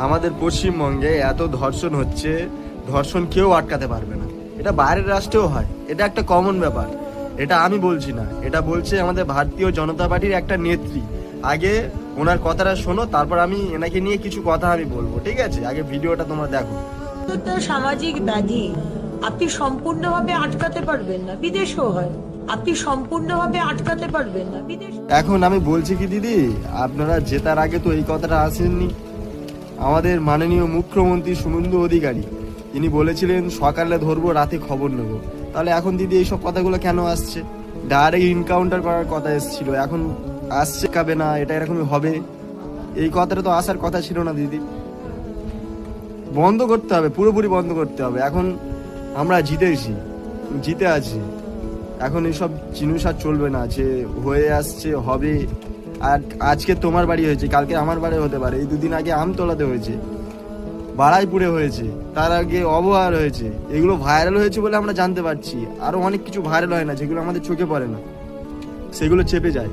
আমাদের পশ্চিমবঙ্গে এত ধর্ষণ হচ্ছে, ধর্ষণ কেউ আটকাতে পারবে না। এটা বাইরের রাষ্ট্রেও হয়, এটা একটা কমন ব্যাপার। এটা আমি বলছি না, এটা বলছে আমাদের ভারতীয় জনতা পার্টির একটা নেত্রী। আগে ওনার কথাটা শোনো, তারপর আমি এনাকে নিয়ে কিছু কথা আমি বলবো, ঠিক আছে? আগে ভিডিওটা তোমরা দেখো। একটা সামাজিক ব্যাধি, আপনি সম্পূর্ণভাবে আটকাতে পারবেন না, বিদেশেও হয়। আপনি সম্পূর্ণভাবে আটকাতে পারবেন না, বিদেশ। এখন আমি বলছি কি দিদি, আপনারা জেতার আগে তো এই কথাটা আসেননি। আমাদের মাননীয় মুখ্যমন্ত্রী শুভেন্দু অধিকারী তিনি বলেছিলেন সকালে ধরবো, রাতে খবর নেবো। তাহলে এখন দিদি এইসব কথাগুলো কেন আসছে? ডাইরেক্ট ইনকাউন্টার করার কথা এসেছিল, এখন আসছে কাবে না, এটা এরকমই হবে। এই কথাটা তো আসার কথা ছিল না দিদি। বন্ধ করতে হবে, পুরোপুরি বন্ধ করতে হবে। এখন আমরা জিতে আছি, এখন এইসব জিনিস আর চলবে না যে হয়ে আসছে হবে। আর আজকে তোমার বাড়ি হয়েছে, কালকে আমার বাড়ি হতে পারে। এই দুদিন আগে আমতলাতে হয়েছে, বাড়াইপুরে হয়েছে, তার আগে অবহার হয়েছে। এগুলো ভাইরাল হয়েছে বলে আমরা জানতে পারছি। আরো অনেক কিছু ভাইরাল হয় না, যেগুলো আমাদের চোখে পড়ে না, সেগুলো চেপে যায়।